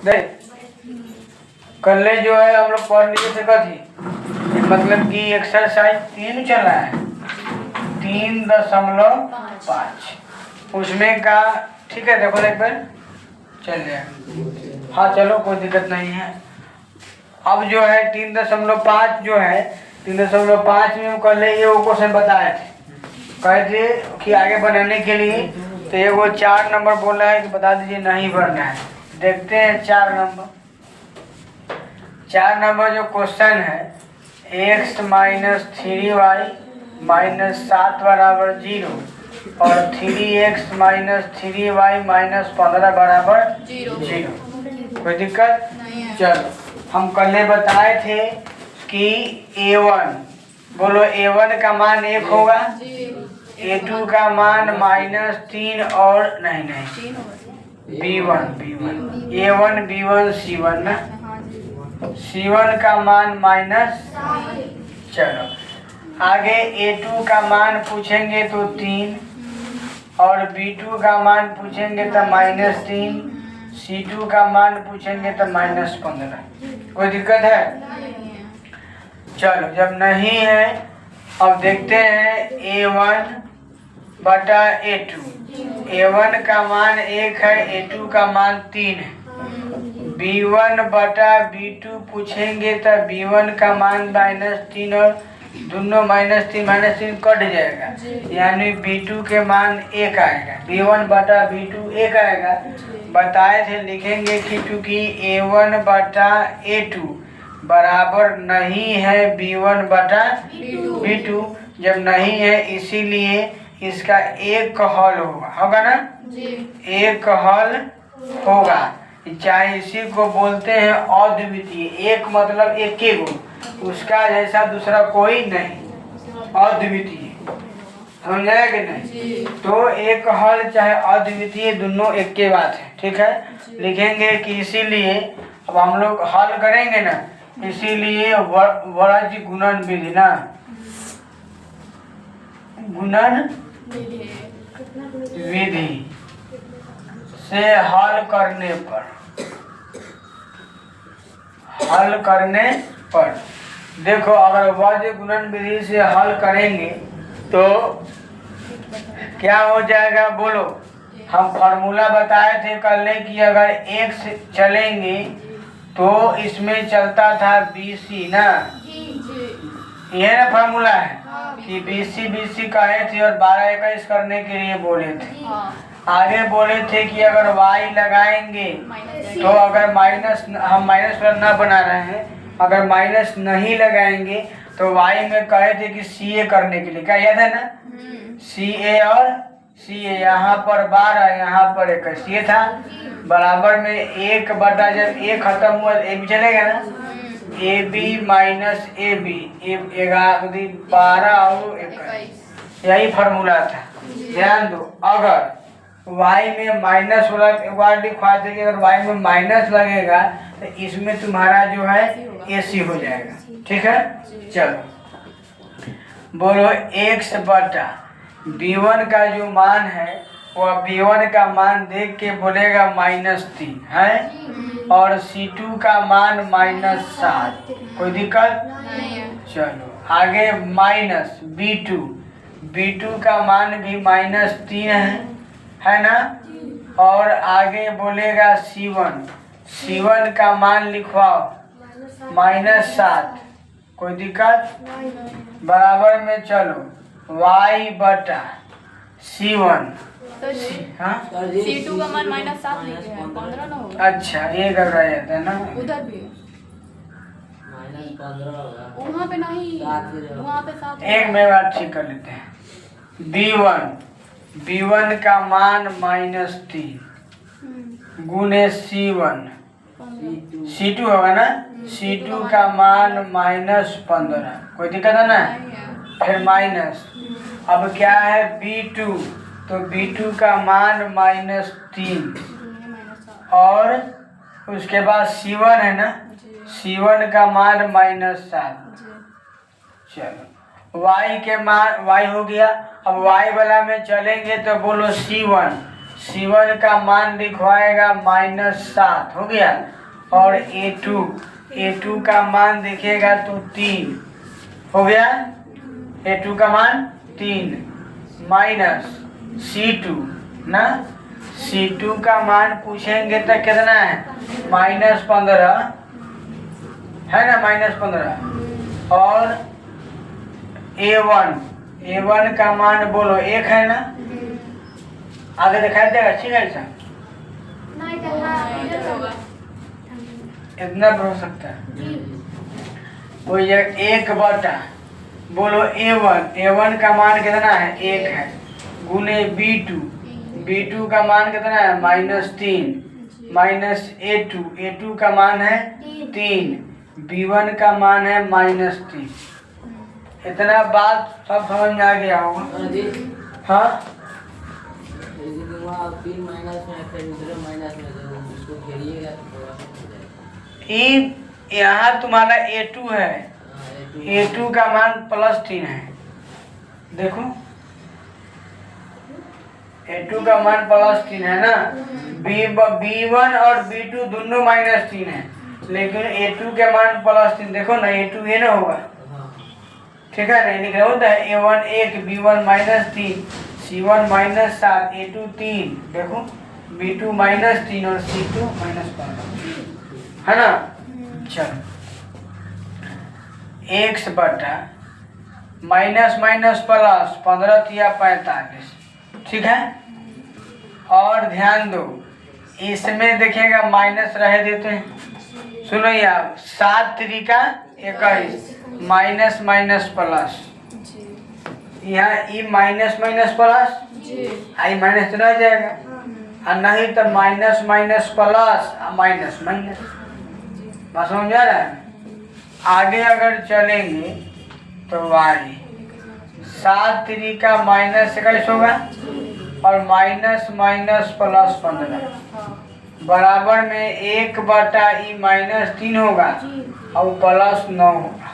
देख कल जो है हम लोग पढ़ लिए थे कथी, मतलब कि एक्सरसाइज 3 चल रहा है 3.5 उसमें का। ठीक है देखो एक बार चल जाएगा। हाँ चलो कोई दिक्कत नहीं है। अब जो है 3.5 जो है 3.5 में हम कल ये वो क्वेश्चन बताए थे, कहे थे कि आगे बनाने के लिए तो ये वो 4 नंबर बोल रहा है कि बता दीजिए नहीं भरना है। देखते हैं 4 नंबर जो क्वेश्चन है x माइनस 3y माइनस 7 बराबर 0 और 3x माइनस 3y माइनस 15 बराबर 0। कोई दिक्कत नहीं। चलो हम कल बताए थे कि a1 बोलो a1 का मान 1 होगा, a2 का मान -3 और नहीं b1 a1 b1 c1 ना, c1 का मान माइनस। चलो आगे a2 का मान पूछेंगे तो 3 और b2 का मान पूछेंगे तो -3, c2 का मान पूछेंगे तो -15। कोई दिक्कत है? चलो जब नहीं है अब देखते हैं a1 बटा a2। a1 का मान 1 है, a2 का मान 3 है। b1 बटा b2 पूछेंगे तो b1 का मान -3 और दोनों -3 कट जाएगा, यानी b2 के मान 1 आएगा। b1 बटा b2 1 आएगा। बताए थे लिखेंगे कि चूँकि a1 बटा a2 बराबर नहीं है b1 बटा b2, जब नहीं है इसीलिए इसका एक हल होगा ना जी। एक हल होगा, चाहे इसी को बोलते हैं अद्वितीय। एक मतलब एक ही गुण, उसका जैसा दूसरा कोई नहीं, अद्वितीय। समझाया कि नहीं? तो एक हल चाहे अद्वितीय दोनों एक के बात है। ठीक है, लिखेंगे कि इसीलिए अब हम लोग हल करेंगे ना, इसीलिए वरज गुणन विधि ना, गुणन विधि से हल करने पर देखो, अगर वज्र गुणन विधि से हल करेंगे तो क्या हो जाएगा बोलो। हम फार्मूला बताए थे कल कि अगर x चलेंगे तो इसमें चलता था BC ना, यह ना फार्मूला है कि BC कहे थे और 12 करने के लिए बोले थे। आगे बोले थे कि अगर y लगाएंगे तो अगर माइनस, हम माइनस ना बना रहे हैं, अगर माइनस नहीं लगाएंगे तो y में कहे थे कि CA करने के लिए, क्या याद है ना, CA और CA, यहाँ पर 12 यहाँ पर 21 ये था, बराबर में 1 बटा जब a खत्म हुआ a भी चलेगा ना, AB माइनस AB 12 और 21, यही फार्मूला था। ध्यान दो, अगर y में माइनस वाला एक बार लिखवा देंगे, अगर y में माइनस लगेगा तो इसमें तुम्हारा जो है AC हो जाएगा। ठीक है, चलो बोलो x बटा b1 का जो मान है वह b1 का मान देख के बोलेगा -3 है, और c2 का मान -7। कोई दिक्कत नहीं। चलो आगे माइनस b2 का मान भी -3 है ना, और आगे बोलेगा c1 का मान लिखवाओ -7। कोई दिक्कत बराबर में चलो y बटा c1 तो C2 का मान -7 लिखे हैं, 15 ना होगा। अच्छा ये कर रहा जाता है ना, उधर भी -15 वहाँ पे नहीं, वहाँ पे 7। एक में बात ठीक कर लेते हैं। b1 का मान -3 गुने c2 होगा ना, c2 का मान -15। कोई दिक्कत है ना, फिर माइनस, अब क्या है b2, तो b2 का मान -3 और उसके बाद c1 है ना, c1 का मान -7। चलो y के मान y हो गया। अब y वाला में चलेंगे तो बोलो C1 का मान लिखवाएगा -7 हो गया, और A2 का मान दिखेगा तो 3 हो गया, A2 का मान 3 माइनस C2 ना, C2 का मान पूछेंगे तो कितना है -15 है ना, -15, और A1 का मान बोलो 1 है ना, आगे दिखाई देगा ठीक है ऐसा, इतना हो सकता है कोई 1 बोलो A1 का मान कितना है 1 है, गुने B2 का मान कितना है -3 माइनस A2 का मान है 3, B1 का मान है -3। इतना बात सब समझ में आ गया होगा। हाँ यहाँ तुम्हारा A2 है, A2 का मान +3 है, देखो A2 का मान +3 है ना, B1 और B2 दोनों -3 है, लेकिन A2 के मान +3, देखो ना A2 ये ना होगा, ठीक है, नहीं लिख रहा होता है A1 1, B1 -3, C1 -7, A2 3, देखो B2 -3 और C2 -15 है ना। चलो x बटा माइनस प्लस 15 या 45, ठीक है, और ध्यान दो इसमें देखेगा माइनस रह देते हैं, सुनो यार 7 त्रिका 21 माइनस प्लस, यहाँ ई माइनस प्लस आई माइनस रह जाएगा, और नहीं तो माइनस प्लस माइनस बात समझ आ रहा है। आगे अगर चलेंगे तो y 7 त्रिका -21 होगा, और माइनस प्लस 15 बराबर में 1 बटा ई -3 होगा और +9 होगा,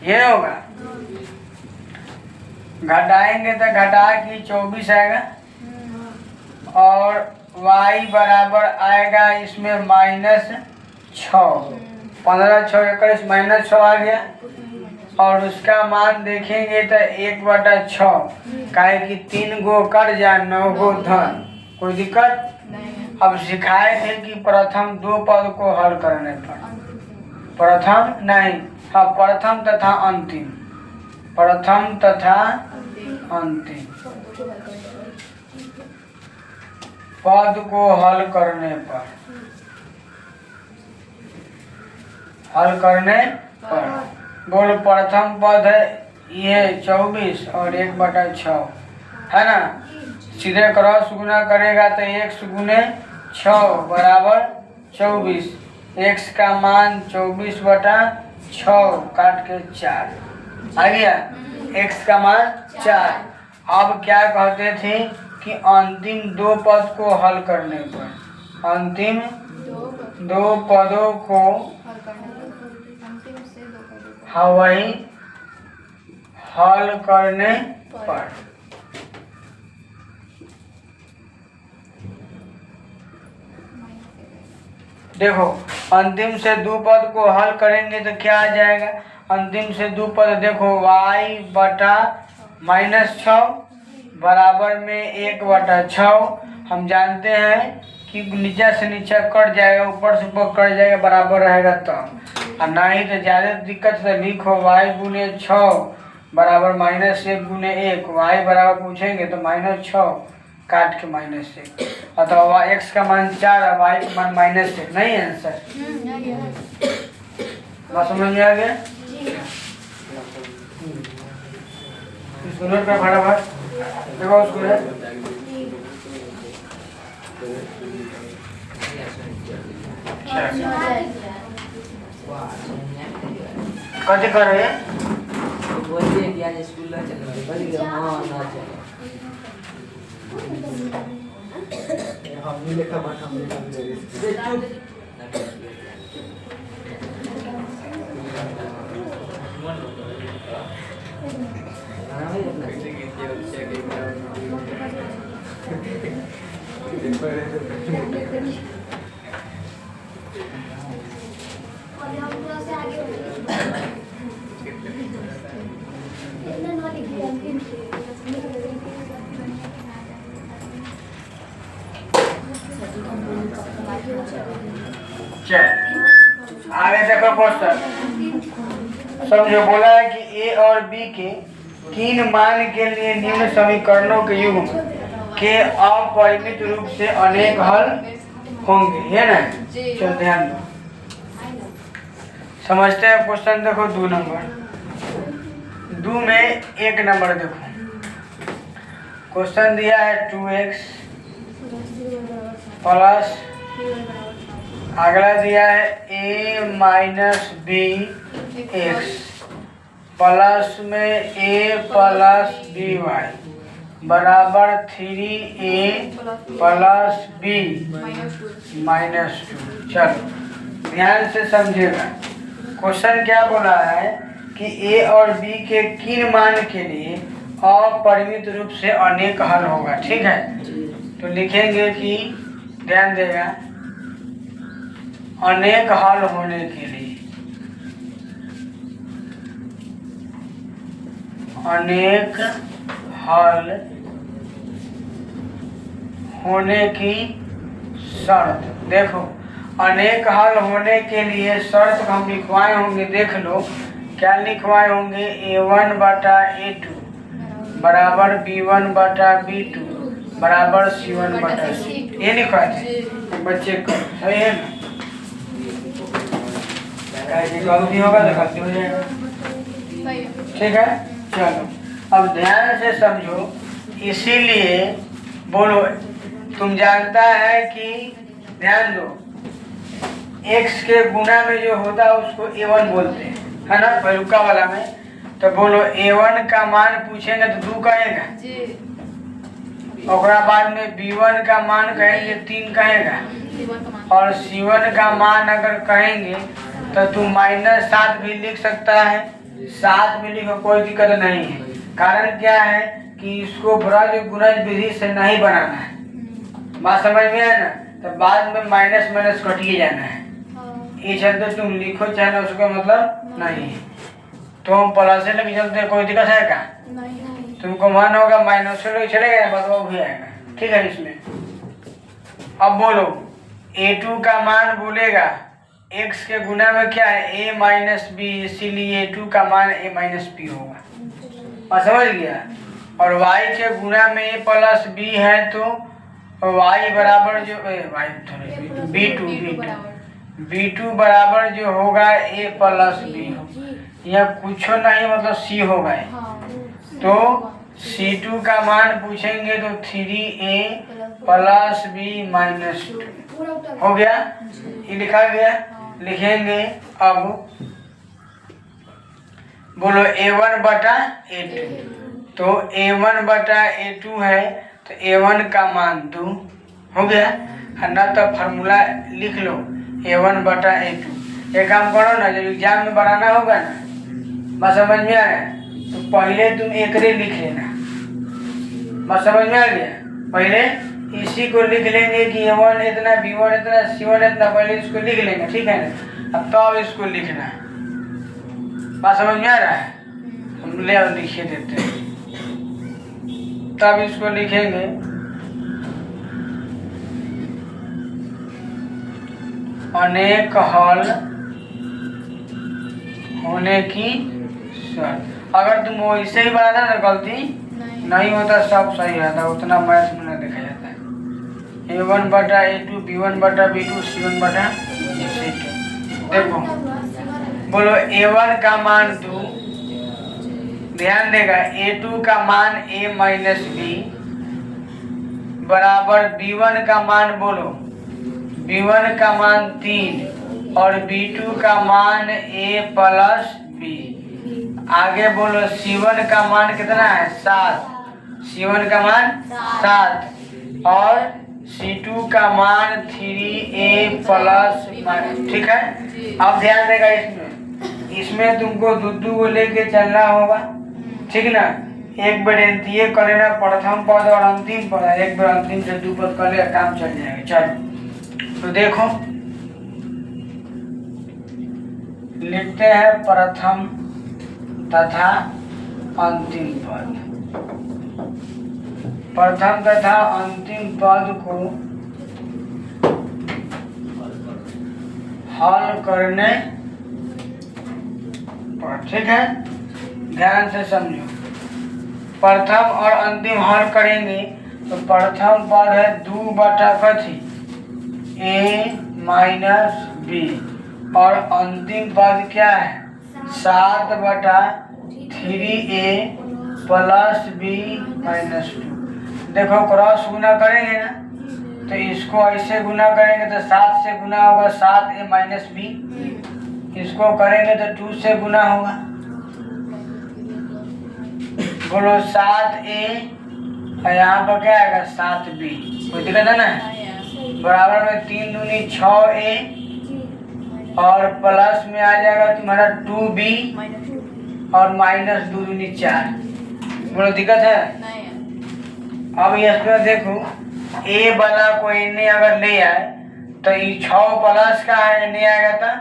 ये होगा। घटाएंगे तो घटा की 24 आएगा, और y बराबर आएगा इसमें -6, 15 6 21 -6 आ गया, और उसका मान देखेंगे तो 1/6, काहे कि 3 गो कट जाए 9 गो धन, कोई दिक्कत। अब सिखाए थे कि प्रथम 2 पद को हल करने पर, प्रथम नहीं, हाँ प्रथम तथा अंतिम, प्रथम तथा अंतिम पद को हल करने पर, बोल प्रथम पद है ये 24 और 1/6 है ना, सीधे क्रॉस गुना करेगा तो x गुने 6 बराबर 24, x का मान 24/6 काट के 4 आ गया, x का मान 4। अब क्या कहते थे कि अंतिम 2 पद को हल करने पर, अंतिम 2 पदों को वही हल करने पर, देखो अंतिम से 2 पद को हल करेंगे तो क्या आ जाएगा, अंतिम से 2 पद देखो y बटा -6 बराबर में 1/6, हम जानते हैं कि नीचे से नीचे कट जाएगा, ऊपर से ऊपर कट जाएगा, बराबर रहेगा तब, और नहीं तो ज़्यादा दिक्कत से लिखो y गुने 6 बराबर -1 गुने 1, y बराबर पूछेंगे तो -6 काट के -1, अथवा x का मान 4 और y का मान -1, नहीं है आंसर, बात समझ में आ गया। सुनो पे फटाफट देखो उसको है कथी कर रहे हैं, बोलिए कि आज स्कूल ना चल रहा है, हाँ ना चले, हम नहीं लिखा बट हम चल आगे देखो क्वेश्चन। समझो, बोला है कि ए और बी के किन मान के लिए निम्न समीकरणों के युग्म के अपरिमित रूप से अनेक हल होंगे, है ना। चल ध्यान दो, समझते हैं क्वेश्चन। देखो 2 नंबर, 2 में 1 नंबर देखो। क्वेश्चन दिया है 2x प्लस, अगला दिया है a minus b x plus में a प्लस बी वाई बराबर 3a प्लस बी माइनस 2। चलो ध्यान से समझिएगा, क्वेश्चन क्या बोला है कि a और b के किन मान के लिए अपरिमित रूप से अनेक हल होगा, ठीक है। तो लिखेंगे कि ध्यान देगा, अनेक हल होने के लिए, अनेक हल होने की शर्त। देखो, अनेक हल होने के लिए शर्त हम लिखवाए होंगे, देख लो क्या लिखवाए होंगे। a1 बटा a2 बराबर b1 बटा b2 बराबर c1 बटा c। ये लिखवाए थे बच्चे को, सही है ना। गलती होगा तो गलती हो जाएगा, ठीक है। चलो अब ध्यान से समझो, इसीलिए बोलो, तुम जानता है कि ध्यान दो, x के गुना में जो होता है उसको a1 बोलते हैं, है ना, पहलुका वाला में। तो बोलो a1 का मान पूछेंगे तो 2 कहेगा, और बाद में b1 का मान कहेंगे 3 कहेगा, और c1 का मान अगर कहेंगे तो तुम -7 भी लिख सकता है, 7 भी लिखो, कोई दिक्कत नहीं है। कारण क्या है कि इसको ब्रज गुणज विधि से नहीं बनाना है, बात समझ में आया ना। तो बाद में माइनस माइनस कटिए जाना है, ये चलते तुम लिखो चाहे ना, उसका मतलब नहीं है। तो हम प्लस से लेके चलते, कोई दिक्कत है क्या? तुमको मन होगा माइनस से लेके चलेगा, बदलाव भी आएगा, ठीक है। इसमें अब बोलो a2 का मान बोलेगा, x के गुना में क्या है a माइनस बी, इसीलिए a2 का मान a माइनस बी होगा, और समझ गया। और y के गुना में a प्लस बी है तो y बराबर जो b2 बराबर जो होगा a प्लस बी, यह कुछ नहीं मतलब c होगा। तो c2 का मान पूछेंगे तो 3a प्लस बी माइनस 2 हो गया, ये लिखा गया। लिखेंगे अब, बोलो a1 बटा a2, तो a1 बटा a2 है तो a1 का मान 2 हो गया, है ना। तो फार्मूला लिख लो a1 बटा a2। एक काम करो ना, जब एग्जाम में बनाना होगा ना, बस समझ में आ गया, तो पहले तुम एकरे लिख लेना, बस समझ में आ गया। पहले इसी को लिख लेंगे कि a1 इतना, b1 इतना, c1 इतना, पहले इसको लिख लेंगे, ठीक है ना। अब तो इसको लिखना, बात समझ में आ रहा है। हम ले लिखे देते हैं, तब इसको लिखेंगे अनेक हल होने की शर्त। अगर तुम वो इसे ही बनाना ना, गलती नहीं होता, सब सही रहता, उतना मैथ में नहीं देखा जाता है। a1 बटा a2, b1 बटा b2, c1 बटा c2। देखो बोलो a1 का मान 2, ध्यान देगा a2 का मान a माइनस बी बराबर b1 का मान, बोलो b1 का मान 3 और b2 का मान a प्लस बी। आगे बोलो c1 का मान कितना है 7, c1 का मान 7 और c2 का मान 3a प्लस, ठीक है। अब ध्यान देगा, इसमें तुमको दूध को लेके चलना होगा, ठीक ना। एक बार ये कर लेना प्रथम पद और अंतिम पद, एक बार अंतिम से 2 पद कर लेगा, काम चल जाएगा। चलो तो देखो लिखते हैं प्रथम तथा अंतिम पद। प्रथम तथा अंतिम पद को हल करने पर, ठीक है, ध्यान से समझो। प्रथम और अंतिम हल करेंगे तो प्रथम पद है 2 बटा कथी a माइनस बी, और अंतिम पद क्या है 7 बटा 3a प्लस बी माइनस 2। देखो क्रॉस गुना करेंगे ना, तो इसको ऐसे गुना करेंगे तो 7 से गुना होगा 7a माइनस बी, इसको करेंगे तो 2 से गुना होगा, बोलो 7a, और यहाँ पर क्या आएगा 7b, कोई दिक्कत है ना, बराबर में 3 दूनी 6a और प्लस में आ जाएगा तुम्हारा 2b और माइनस 2 दूनी 4, बोलो दिक्कत है। अब इसमें देखो a वाला को इन्हें अगर ले आए तो ये 6 प्लस का है, इन्हें आएगा था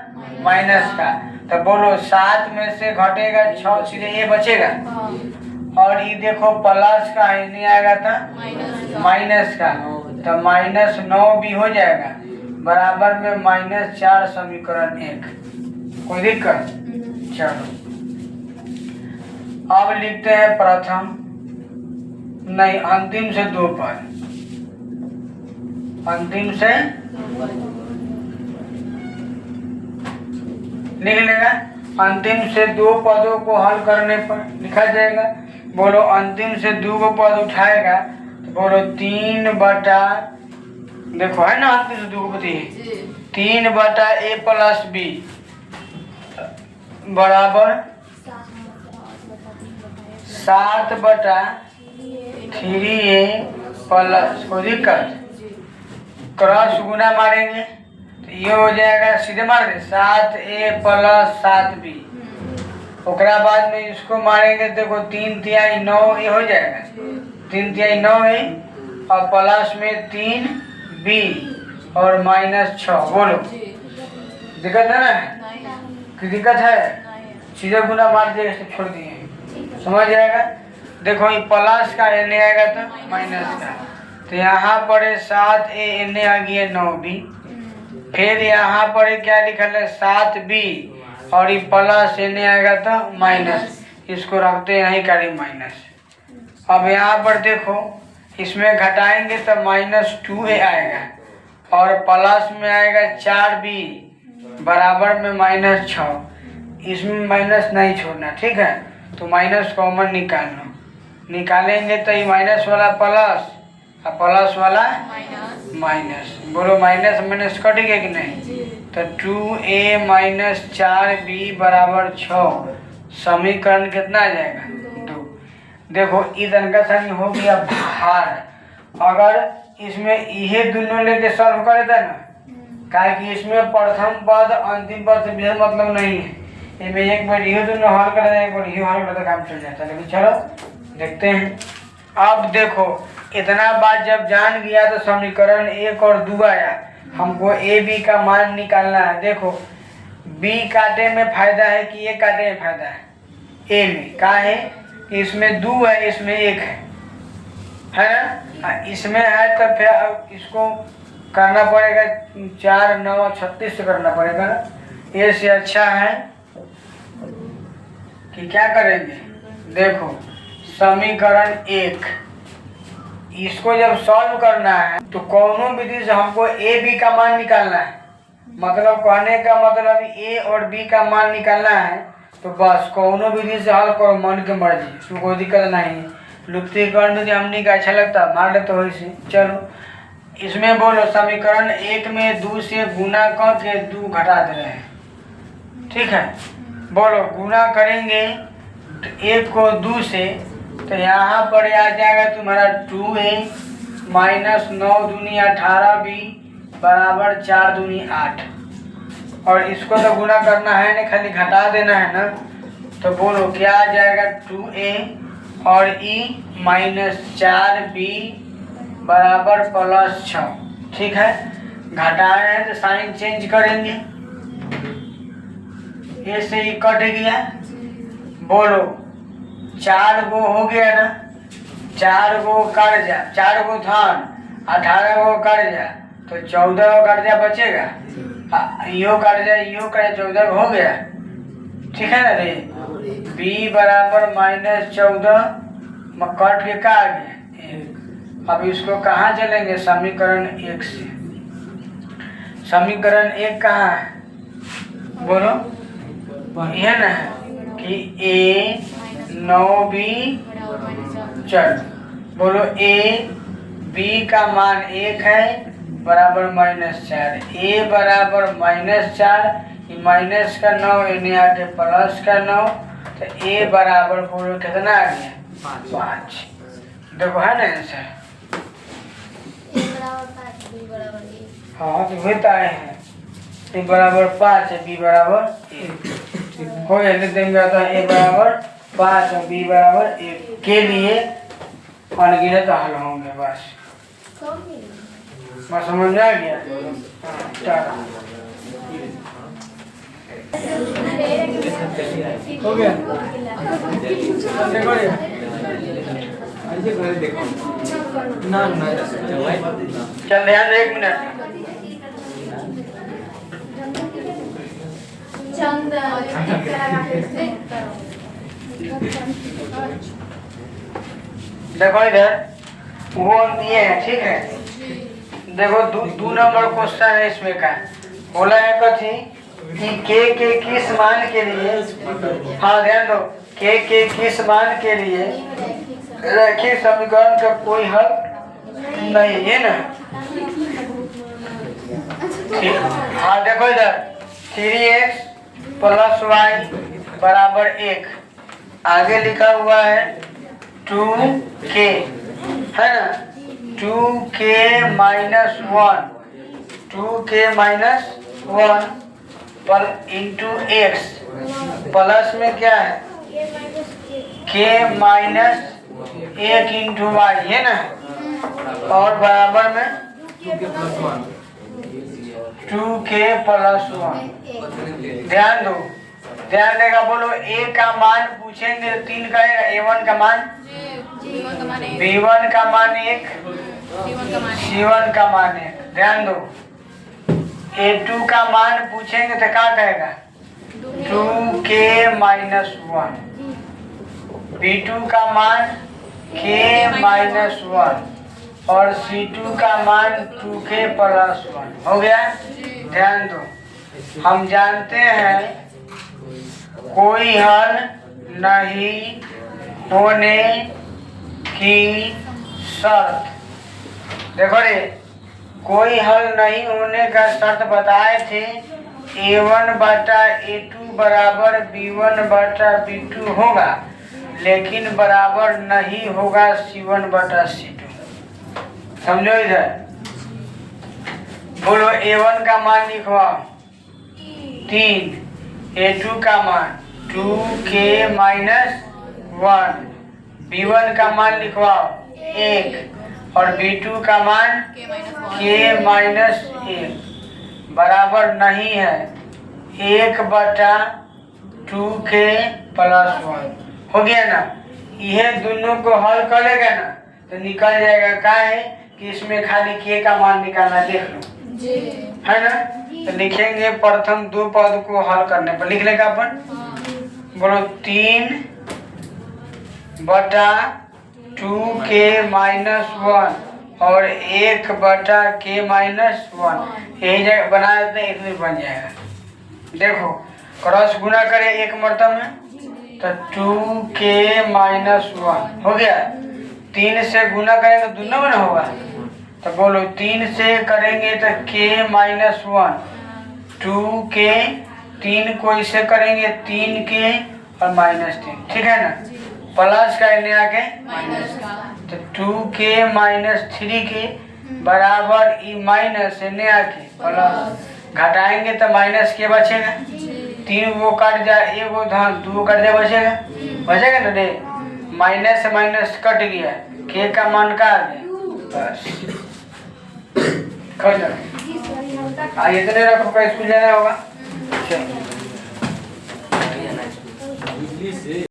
माइनस का, तो बोलो 7 में से घटेगा 6, सीधे a बचेगा, और ये देखो प्लस का है, इन्हें आएगा था माइनस का, तो माइनस 9 भी हो जाएगा, बराबर में -4 समीकरण 1, कोई दिक्कत। चलो अब लिखते हैं प्रथम नहीं अंतिम से 2 पद, अंतिम से लिख लेगा, अंतिम से 2 पदों को हल करने पर लिखा जाएगा, बोलो अंतिम से 2 को पद उठाएगा तो बोलो 3 बटा, देखो है ना अंतिम से 2 को पद 3 बटा a प्लस बी बराबर 7 बटा 3a प्लस, कोई दिक्कत, क्रॉस गुना मारेंगे तो ये हो जाएगा, सीधे मार दे 7a प्लस 7b, ओकरा बाद में इसको मारेंगे, देखो 3 तिहाई 9 ये हो जाएगा, 3 तिहाई 9 है, और प्लस में 3b और -6, बोलो दिक्कत है ना, कि दिक्कत है, सीधे गुना मार दिए, छोड़ दिए, समझ जाएगा। देखो ये प्लस का एने आएगा तो माइनस का, तो यहाँ पर 7a एने आ गया 9b, फिर यहाँ पर क्या लिखा है 7b, और ये प्लस एने आएगा तो माइनस, इसको रखते हैं यहीं करीब माइनस। अब यहाँ पर देखो इसमें घटाएंगे तो -2a आएगा, और प्लस में आएगा 4b बराबर में -6, इसमें माइनस नहीं छोड़ना, ठीक है, तो माइनस कॉमन निकालना, निकालेंगे तो ये माइनस वाला प्लस और प्लस वाला माइनस, बोलो माइनस माइनस कट गया कि नहीं, तो 2a माइनस 4b बराबर 6, समीकरण कितना आ जाएगा 2। देखो इधर का साइन हो गया भार, अगर इसमें ये दोनों लेके सॉल्व कर देता ना, काहे कि इसमें प्रथम पद अंतिम पद से भी मतलब नहीं है, इसमें एक बार ये दोनों हल कर दें, एक बार ये हल कर दे, काम चल जाता है। लेकिन चलो देखते हैं। अब देखो इतना बात जब जान गया तो समीकरण 1 और 2 आया, हमको ए बी का मान निकालना है। देखो बी काटे में फायदा है कि ए काटे में फायदा है, ए में का है कि इसमें 2 है इसमें 1 है ना, इसमें है तो फिर इसको करना पड़ेगा 4 9 36 से करना पड़ेगा ना। ए से अच्छा है कि क्या करेंगे, देखो समीकरण 1 इसको जब सॉल्व करना है तो कौनों विधि से हमको ए बी का मान निकालना है, मतलब कहने का मतलब ए और बी का मान निकालना है, तो बस कौनों विधि से हल करो मन के मर्जी, इसमें कोई दिक्कत नहीं है। लुप्तीकरण यदि हमने का अच्छा लगता मार ले तो वैसे। चलो इसमें बोलो समीकरण 1 में 2 से गुना करके 2 घटा दे रहे हैं, ठीक है, बोलो गुना करेंगे 1 को 2 से तो यहाँ पर आ जाएगा तुम्हारा 2a माइनस 9 दूनी 18b बराबर 4 दूनी 8, और इसको तो गुना करना है नहीं, खाली घटा देना है ना, तो बोलो क्या आ जाएगा 2a और ई -4b बराबर +6। ठीक है, घटाए हैं तो साइन चेंज करेंगे, ये से ही कट गया। बोलो 4 गो हो गया ना, 4 गो कट जा, 4 गो धान 18 गो कट जा तो 14 गो कट जा बचेगा। यो कट जा, यो कट 14 हो गया। ठीक है ना रे, b बराबर -14 में कट के का आ गया 1। अब इसको कहाँ चलेंगे, समीकरण 1 से। समीकरण 1 कहाँ है, बोलो, यह ना है कि a 9b, चल बोलो a b का मान 1 है बराबर -4, a बराबर -4, माइनस का 9 यानी आगे प्लस का 9, तो a बराबर बोलो कितना आ गया 5। देखो है ना आंसर। हाँ तो वही तो आए हैं, a बराबर 5 है, b बराबर 1 हो गया। देंगे तो a बराबर 5 और b बराबर 1 के लिए अनगिनत हल होंगे। बस समझ में आ गया। हो गया, देखो ना ना चल ध्यान दे 1 मिनट। देखो इधर वो दिए हैं, ठीक है। देखो 2 नंबर क्वेश्चन है इसमें का, बोला है कथी कि के किस मान के लिए, हाँ ध्यान दो, के किस मान के लिए रैखिक समीकरण का कोई हल नहीं है ना। हाँ देखो इधर 3x + y बराबर 1, आगे लिखा हुआ है 2k, है ना, 2k - 1, 2k - 1 पर इंटू x, प्लस में क्या है k - 1 इंटू y है ना, और बराबर में 2k + 1। ध्यान दो, ध्यान देगा, बोलो a का मान पूछेंगे तो 3 कहेगा, a1 का मान, b1 का मान 1, c1 का मान 1। ध्यान दो, a2 का मान पूछेंगे तो क्या कहेगा 2k - 1, b2 का मान k - 1 और c2 का मान 2k + 1 हो गया। ध्यान दो, हम जानते हैं कोई हल नहीं होने की शर्त। देखो रे, कोई हल नहीं होने का शर्त बताए थे, a1/a2 बराबर b1/b2 होगा, लेकिन बराबर नहीं होगा c1/c2। समझो इधर, बोलो a1 का मान लिखवाओ 3, a2 का मान 2k - 1, b1 का मान लिखवाओ 1 और b2 का मान k - 1 बराबर नहीं है 1/2k + 1। हो गया ना, यह दोनों को हल करेगा ना तो निकल जाएगा। क्या है कि इसमें खाली k का मान निकालना, देख लो है ना। तो लिखेंगे प्रथम 2 पद को हल करने पर, लिख लेगा अपन, बोलो 3/2k - 1 और 1/k - 1, यही जगह बना देते हैं, इतने बन जाएगा। देखो क्रॉस गुना करें एक मर्तब में तो 2k - 1 हो गया, 3 से गुना करेंगे तो दोनों में होगा, तो बोलो 3 से करेंगे तो k - 1, 2k, 3 को इसे करेंगे 3k और -3, ठीक है ना, प्लस का इन्हें आके माइनस का, तो 2k - 3k बराबर ई माइनस इन्हें आके प्लस, घटाएंगे तो माइनस के बचेगा, 3 वो कट जाए, 1 धन 2 कट जाए, बचेगा ना रे, माइनस से माइनस कट गया, के का मान का आ गया बस। खो जाओ इतने रखो का स्कूल जाना होगा। चलो इंग्लिश से